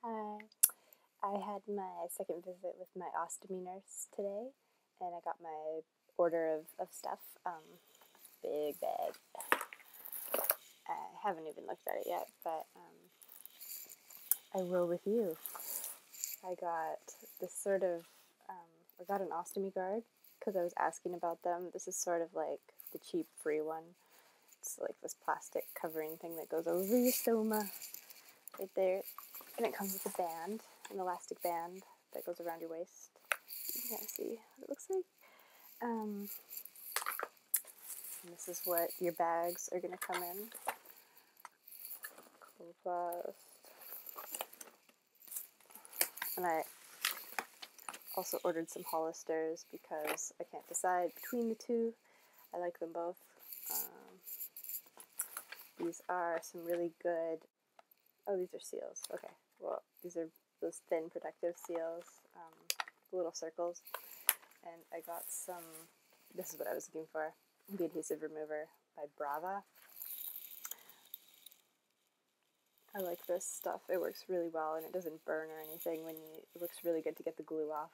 Hi. I had my second visit with my ostomy nurse today, and I got my order of stuff. Big bag. I haven't even looked at it yet, but I will with you. I got this sort of, I got an ostomy guard because I was asking about them. This is sort of like the cheap free one. It's like this plastic covering thing that goes over your stoma right there. And it comes with a band, an elastic band that goes around your waist. You can't see what it looks like. And this is what your bags are going to come in. Coloplast. And I also ordered some Hollisters because I can't decide between the two. I like them both. These are some really good, oh, these are seals. Okay, well, these are those thin protective seals, little circles. And I got some, this is what I was looking for, the adhesive remover by Brava. I like this stuff. It works really well and it doesn't burn or anything it looks really good to get the glue off.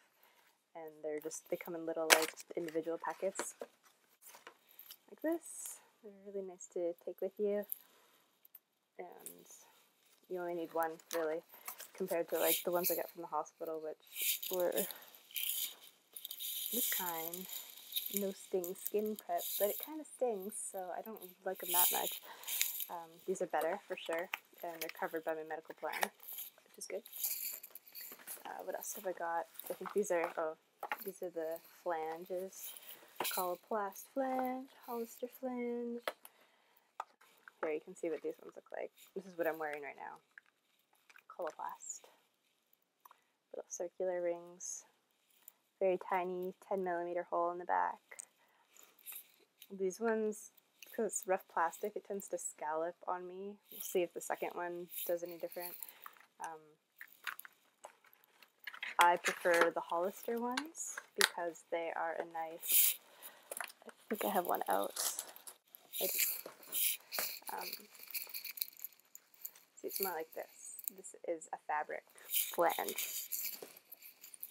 And they come in little like individual packets like this. They're really nice to take with you. And you only need one really, compared to like the ones I got from the hospital, which were this kind. No sting skin prep, but it kind of stings, so I don't like them that much. These are better for sure, and they're covered by my medical plan, which is good. What else have I got? I think these are the flanges. Coloplast flange, Hollister flange. Here you can see what these ones look like. This is what I'm wearing right now. Coloplast. Little circular rings. Very tiny 10mm hole in the back. These ones, because it's rough plastic, it tends to scallop on me. We'll see if the second one does any different. I prefer the Hollister ones because they are a nice, I think I have one out. I do. See, it's more like this. This is a fabric flange.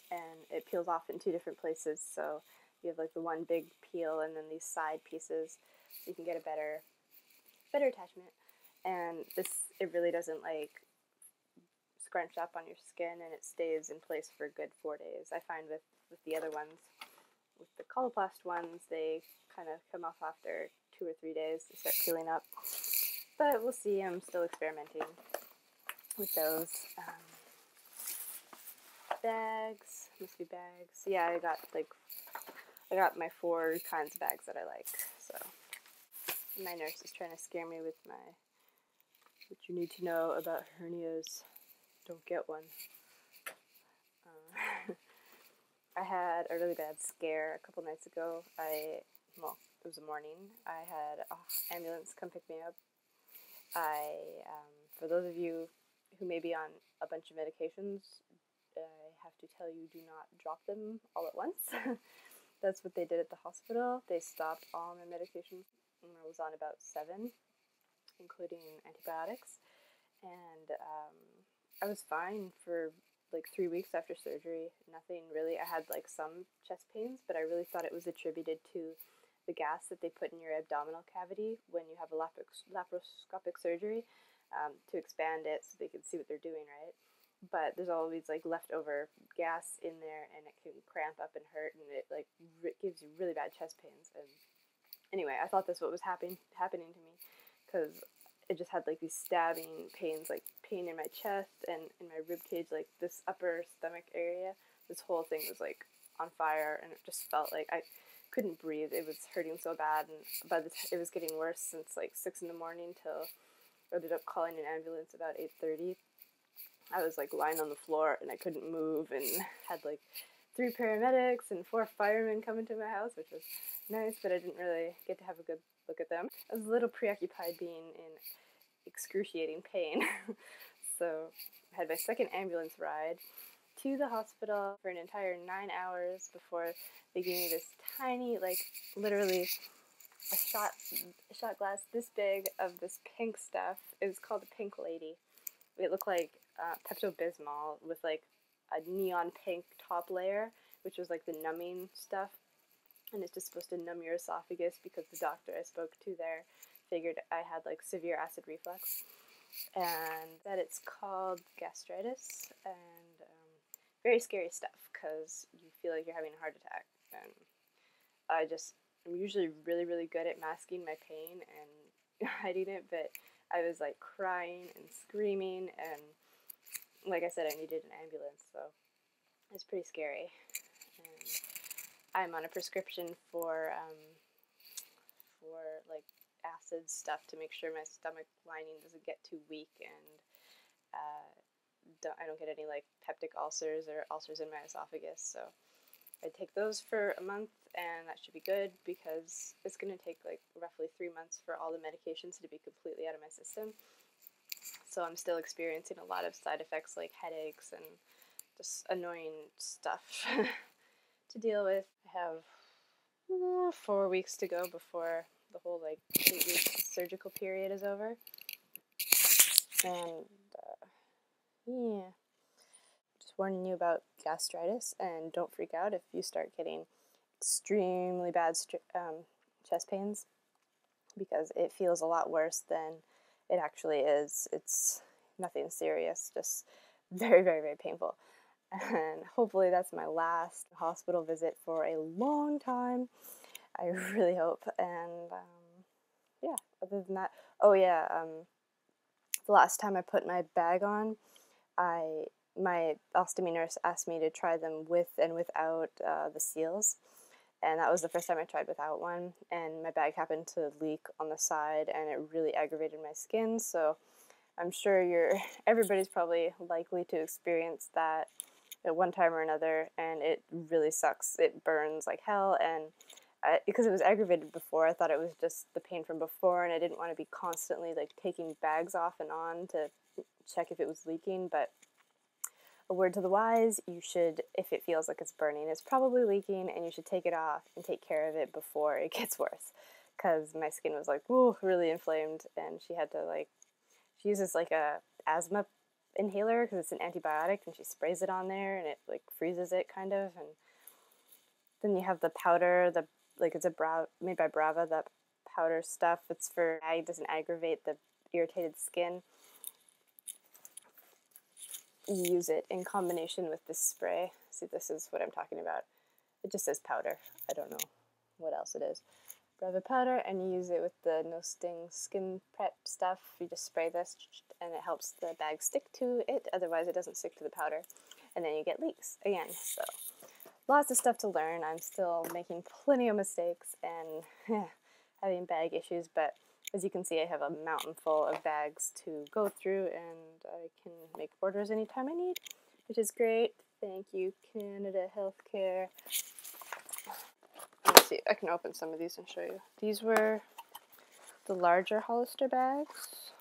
And it peels off in two different places, so you have like the one big peel and then these side pieces, so you can get a better attachment. And it really doesn't like scrunch up on your skin, and it stays in place for a good 4 days. I find with the other ones, with the Coloplast ones, they kind of come off after 2 or 3 days. They start peeling up, but we'll see. I'm still experimenting with those. Bags, must be bags. Yeah, I got my 4 kinds of bags that I like. So my nurse is trying to scare me with what you need to know about hernias. Don't get one. I had a really bad scare a couple nights ago. It was a morning. I had an ambulance come pick me up. For those of you who may be on a bunch of medications, I have to tell you, do not drop them all at once. That's what they did at the hospital. They stopped all my medications. I was on about 7, including antibiotics. And I was fine for like 3 weeks after surgery. Nothing really. I had like some chest pains, but I really thought it was attributed to the gas that they put in your abdominal cavity when you have a laparoscopic surgery to expand it so they can see what they're doing, right? But there's always like leftover gas in there, and it can cramp up and hurt, and it like gives you really bad chest pains. And anyway, I thought that's what was happening to me, because it just had like these stabbing pains, like pain in my chest and in my rib cage, like this upper stomach area. This whole thing was like on fire, and it just felt like I couldn't breathe. It was hurting so bad, and it was getting worse since like 6 in the morning till I ended up calling an ambulance about 8:30. I was like lying on the floor and I couldn't move, and had like 3 paramedics and 4 firemen come into my house, which was nice, but I didn't really get to have a good look at them. I was a little preoccupied being in excruciating pain. So I had my second ambulance ride to the hospital for an entire 9 hours before they gave me this tiny, like literally a shot glass this big of this pink stuff. It was called the Pink Lady. It looked like Pepto-Bismol with like a neon pink top layer, which was like the numbing stuff, and it's just supposed to numb your esophagus because the doctor I spoke to there figured I had like severe acid reflux, and that it's called gastritis, and very scary stuff because you feel like you're having a heart attack. And I'm usually really good at masking my pain and hiding it, but I was like crying and screaming, and like I said, I needed an ambulance, so it's pretty scary. And I'm on a prescription for like acid stuff to make sure my stomach lining doesn't get too weak, and I don't get any like peptic ulcers or ulcers in my esophagus. So I take those for a month, and that should be good because it's going to take like roughly 3 months for all the medications to be completely out of my system. So I'm still experiencing a lot of side effects like headaches and just annoying stuff to deal with. I have 4 weeks to go before the whole like 8-week surgical period is over. And yeah, just warning you about gastritis, and don't freak out if you start getting extremely bad chest pains, because it feels a lot worse than it actually is. It's nothing serious, just very painful. And hopefully that's my last hospital visit for a long time. I really hope. And yeah, other than that, oh yeah, the last time I put my bag on, my ostomy nurse asked me to try them with and without the seals, and that was the first time I tried without one, and my bag happened to leak on the side, and it really aggravated my skin. So I'm sure everybody's probably likely to experience that at one time or another, and it really sucks. It burns like hell, and because it was aggravated before, I thought it was just the pain from before, and I didn't want to be constantly like taking bags off and on to check if it was leaking. But a word to the wise, you should, if it feels like it's burning, it's probably leaking, and you should take it off and take care of it before it gets worse, because my skin was like, ooh, really inflamed, and she uses like a asthma inhaler because it's an antibiotic, and she sprays it on there, and it like freezes it kind of. And then you have the powder, it's made by Brava, that powder stuff. It's for it doesn't aggravate the irritated skin. You use it in combination with this spray. See, this is what I'm talking about. It just says powder. I don't know what else it is. Brava powder, and you use it with the no sting skin prep stuff. You just spray this, and it helps the bag stick to it. Otherwise, it doesn't stick to the powder, and then you get leaks again. So lots of stuff to learn. I'm still making plenty of mistakes and having bag issues, but as you can see, I have a mountain full of bags to go through, and I can make orders anytime I need, which is great. Thank you, Canada Healthcare. Let's see, I can open some of these and show you. These were the larger Hollister bags.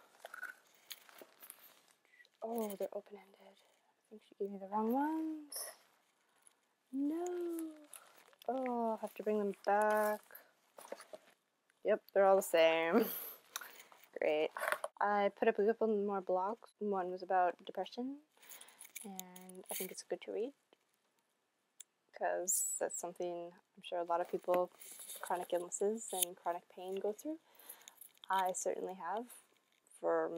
Oh, they're open-ended. I think she gave me the wrong ones. No. Oh, I'll have to bring them back. Yep, they're all the same. Great. I put up a couple more blogs. One was about depression, and I think it's good to read because that's something I'm sure a lot of people with chronic illnesses and chronic pain go through. I certainly have for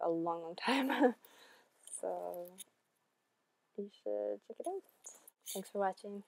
a long time. So you should check it out. Thanks for watching.